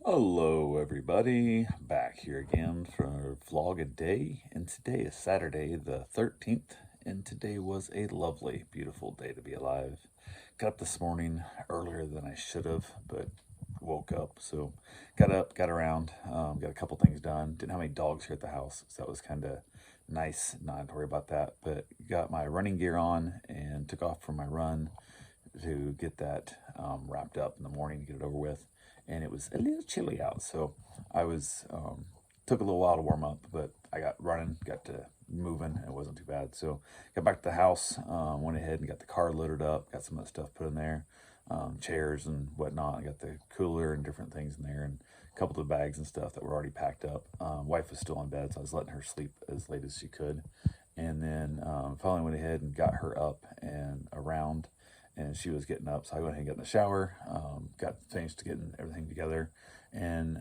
Hello everybody, back here again for vlog a day, and today is Saturday the 13th, and today was a lovely, beautiful day to be alive. Got up this morning earlier than I should have, but woke up, so got up, got around, got a couple things done. Didn't have any dogs here at the house, so that was kind of nice, not to worry about that, but got my running gear on and took off for my run to get that wrapped up in the morning to get it over with. And it was a little chilly out, so I was took a little while to warm up, but I got running, got to moving, and it wasn't too bad. So got back to the house, went ahead and got the car loaded up, got some of the stuff put in there, chairs and whatnot. I got the cooler and different things in there, and a couple of the bags and stuff that were already packed up. Wife was still in bed, so I was letting her sleep as late as she could. And then finally went ahead and got her up and around, and she was getting up, so I went ahead and got in the shower, got finished getting everything together, and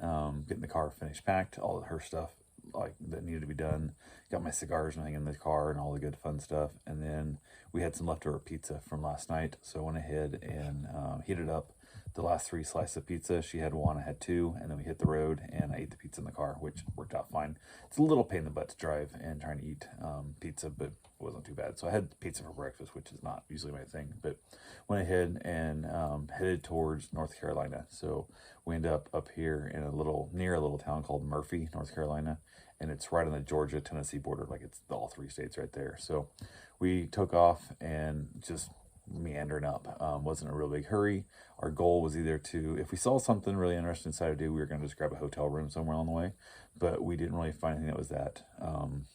getting the car finished packed, all of her stuff like that needed to be done. Got my cigars and everything in the car and all the good fun stuff. And then we had some leftover pizza from last night, so I went ahead and heated up the last 3 slices of pizza. She had one, I had 2, and then we hit the road and I ate the pizza in the car, which worked out fine. It's a little pain in the butt to drive and trying to eat pizza, but it wasn't too bad. So I had pizza for breakfast, which is not usually my thing, but went ahead and headed towards North Carolina. So we ended up here in near a little town called Murphy, North Carolina, and it's right on the Georgia-Tennessee border, like it's all 3 states right there. So we took off and just meandering up. Wasn't a real big hurry. Our goal was either to, if we saw something really interesting inside to do, we were going to just grab a hotel room somewhere on the way, but we didn't really find anything that was that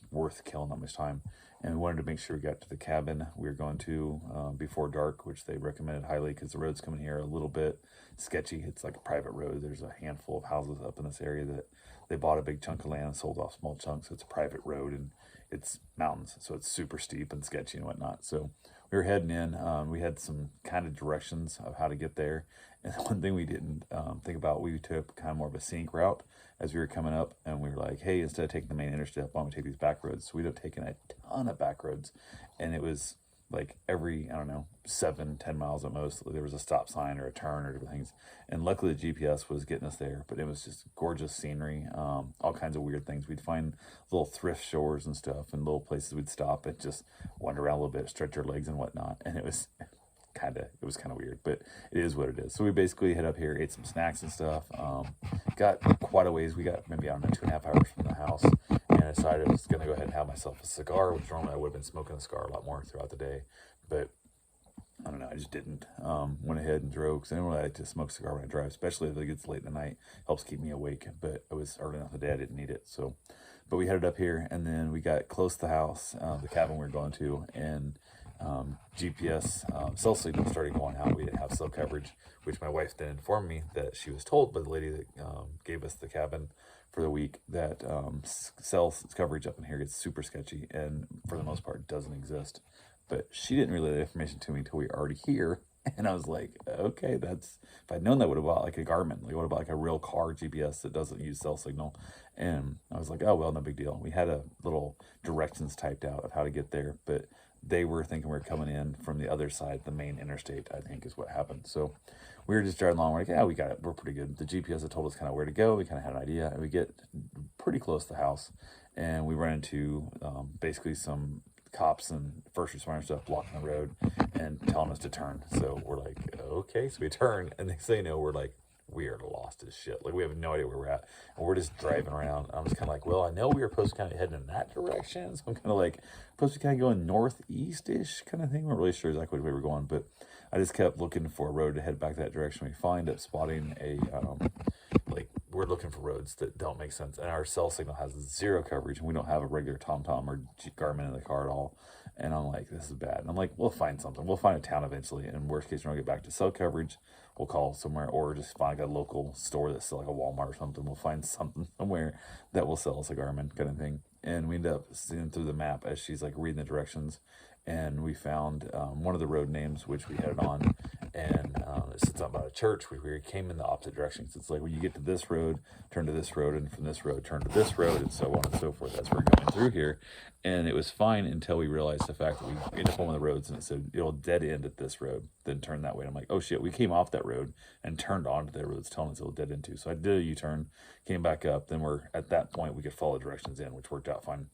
worth killing that much time. And we wanted to make sure we got to the cabin we were going to before dark, which they recommended highly because the roads coming here are a little bit sketchy. It's like a private road. There's a handful of houses up in this area that they bought a big chunk of land and sold off small chunks. So it's a private road and it's mountains, so it's super steep and sketchy and whatnot. So we were heading in. We had some kind of directions of how to get there. And one thing we didn't think about, we took kind of more of a scenic route as we were coming up, and we were like, hey, instead of taking the main interstate, why don't we take these back roads? So we ended up taking a ton of back roads, and it was like every, I don't know, 7-10 miles at most, there was a stop sign or a turn or different things. And luckily the GPS was getting us there, but it was just gorgeous scenery, all kinds of weird things. We'd find little thrift stores and stuff and little places we'd stop and just wander around a little bit, stretch our legs and whatnot. And it was kind of weird, but it is what it is. So we basically hit up here, ate some snacks and stuff, got quite a ways. We got maybe, I don't know, 2.5 hours from the house, and I decided I was going to go ahead and have myself a cigar, which normally I would have been smoking a cigar a lot more throughout the day, but I don't know, I just didn't. Went ahead and drove, because I don't really like to smoke a cigar when I drive, especially if it gets late in the night. Helps keep me awake, but it was early enough in the day I didn't need it. So, but we headed up here, and then we got close to the house, the cabin we were going to, and GPS cell signal started going out. We didn't have cell coverage, which my wife then informed me that she was told by the lady that gave us the cabin for the week that cell coverage up in here gets super sketchy and for the most part doesn't exist. But she didn't relay that information to me until we were already here. And I was like, okay, that's, if I'd known that, I would have bought like a Garmin, like, would have bought like a real car GPS that doesn't use cell signal. And I was like, oh, well, no big deal. We had a little directions typed out of how to get there, but they were thinking we were coming in from the other side, the main interstate, I think is what happened. So we were just driving along. We're like, yeah, we got it. We're pretty good. The GPS had told us kind of where to go. We kind of had an idea, and we get pretty close to the house, and we run into basically some cops and first responder stuff blocking the road and telling us to turn. So we're like, okay. So we turn, and they say no. We're like, we are lost as shit. Like, we have no idea where we're at, and we're just driving around. I'm just kind of like, well, I know we were supposed to kind of heading in that direction, so I'm kind of like supposed to kind of going northeast-ish kind of thing. I'm not really sure exactly where we were going, but I just kept looking for a road to head back that direction. We find up spotting a like, we're looking for roads that don't make sense, and our cell signal has 0 coverage, and we don't have a regular TomTom or Garmin in the car at all. And I'm like, this is bad. And I'm like, we'll find something. We'll find a town eventually. And worst case, when we get back to cell coverage, we'll call somewhere, or just find like a local store that's still like a Walmart or something. We'll find something somewhere that will sell us a Garmin kind of thing. And we end up seeing through the map as she's like reading the directions, and we found one of the road names, which we headed on, and it said something about a church. We came in the opposite direction. So it's like when you get to this road, turn to this road, and from this road, turn to this road, and so on and so forth. That's where we're going through here. And it was fine until we realized the fact that we ended up on one of the roads and it said, it'll dead end at this road, then turn that way. And I'm like, oh shit, we came off that road and turned onto that road it's telling us it'll dead into. So I did a U-turn, came back up. Then we're at that point, we could follow directions in, which worked out fine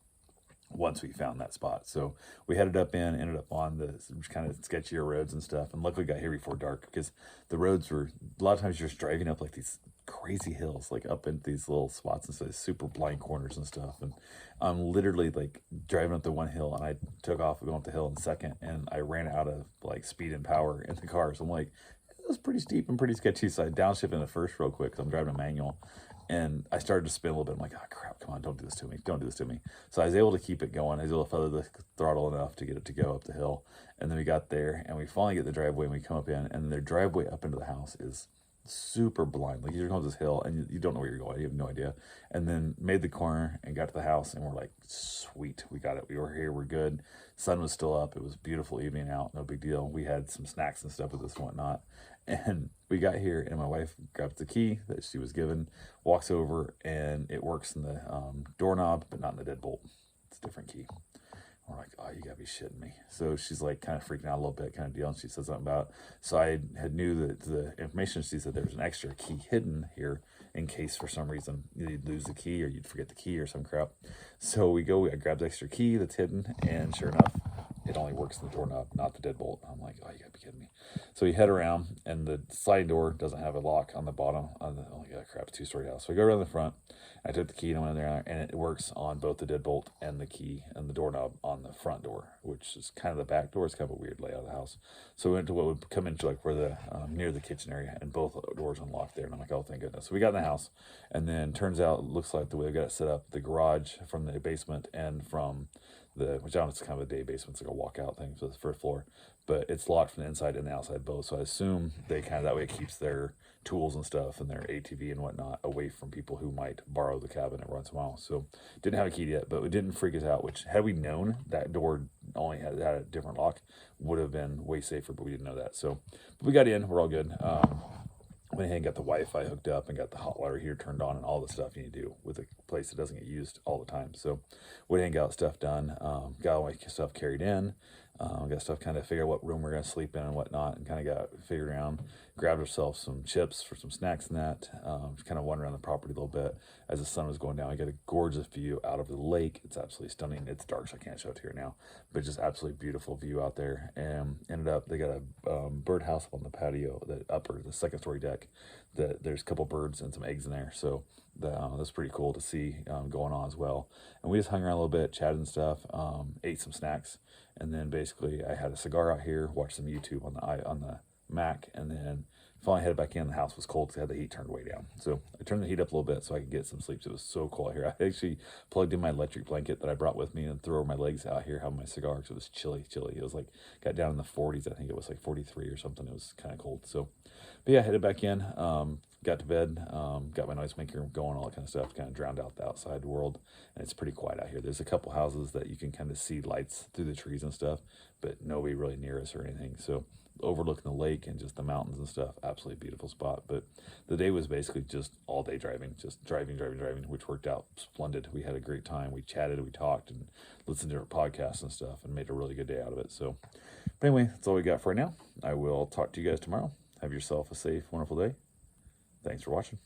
once we found that spot. So we headed up in, ended up on the kind of sketchier roads and stuff, and luckily got here before dark because the roads were, a lot of times you're just driving up like these crazy hills, like up in these little spots and stuff, super blind corners and stuff. And I'm literally like driving up the one hill, and I took off going up the hill in a second, and I ran out of like speed and power in the car. So I'm like, it was pretty steep and pretty sketchy. So I downshifted in the first real quick because I'm driving a manual. And I started to spin a little bit. I'm like, oh, crap, come on, don't do this to me. Don't do this to me. So I was able to keep it going. I was able to feather the throttle enough to get it to go up the hill. And then we got there, and we finally get the driveway, and we come up in, and their driveway up into the house is super blind. Like, you're going this hill, and you don't know where you're going. You have no idea. And then made the corner and got to the house, and we're like, sweet, we got it. We were here, we're good. Sun was still up. It was a beautiful evening out, no big deal. We had some snacks and stuff with us and whatnot. And we got here, and my wife grabs the key that she was given, walks over, and it works in the doorknob, but not in the deadbolt. It's a different key. We're like, oh, you gotta be shitting me. So she's like kind of freaking out a little bit, kind of deal, and she said something about, so I had knew that the information, she said there was an extra key hidden here in case for some reason you'd lose the key or you'd forget the key or some crap. So we go, I grab the extra key that's hidden, and sure enough, it only works in the doorknob, not the deadbolt. I'm like, oh, you gotta be kidding me. So we head around, and the sliding door doesn't have a lock on the bottom. Oh yeah, crap, two-story house. So we go around the front. I took the key and I went in there, and it works on both the deadbolt and the key and the doorknob on the front door, which is kind of the back door. It's kind of a weird layout of the house. So we went to what would come into like where the near the kitchen area, and both doors unlocked there. And I'm like, oh, thank goodness. So we got in the house, and then turns out it looks like the way we got it set up, the garage from the basement and from which I don't know, it's kind of a day basement, it's like a walkout thing for the first floor, but it's locked from the inside and the outside both. So I assume they kind of, that way it keeps their tools and stuff and their ATV and whatnot away from people who might borrow the cabin every once in a while. So didn't have a key yet, but it didn't freak us out, which had we known that door only had a different lock, would have been way safer, but we didn't know that. So but we got in, we're all good. Went ahead and got the Wi-Fi hooked up and got the hot water heater turned on and all the stuff you need to do with a place that doesn't get used all the time. So went ahead and got stuff done, got all my stuff carried in, got stuff kind of figure out what room we're going to sleep in and whatnot, and kind of got figured around, grabbed ourselves some chips for some snacks and that, kind of wandered around the property a little bit as the sun was going down. I got a gorgeous view out of the lake. It's absolutely stunning. It's dark, so I can't show it here now, but just absolutely beautiful view out there. And ended up, they got a birdhouse up on the patio, the second story deck, that there's a couple birds and some eggs in there. So that's pretty cool to see going on as well. And we just hung around a little bit, chatted and stuff, ate some snacks, and then basically I had a cigar out here, watched some YouTube on the Mac, and then finally headed back in. The house was cold because I had the heat turned way down. So I turned the heat up a little bit so I could get some sleep. It was so cold out here. I actually plugged in my electric blanket that I brought with me and threw over my legs out here, having my cigar, because it was chilly. It was like, got down in the 40s. I think it was like 43 or something. It was kind of cold. So, but yeah, headed back in, got to bed, got my noisemaker going, all that kind of stuff, kind of drowned out the outside world. And it's pretty quiet out here. There's a couple houses that you can kind of see lights through the trees and stuff, but nobody really near us or anything. So overlooking the lake and just the mountains and stuff, absolutely beautiful spot. But the day was basically just all day driving, just driving, which worked out splendid. We had a great time. We chatted, we talked, and listened to our podcasts and stuff, and made a really good day out of it. So, but anyway, that's all we got for right now. I will talk to you guys tomorrow. Have yourself a safe, wonderful day. Thanks for watching.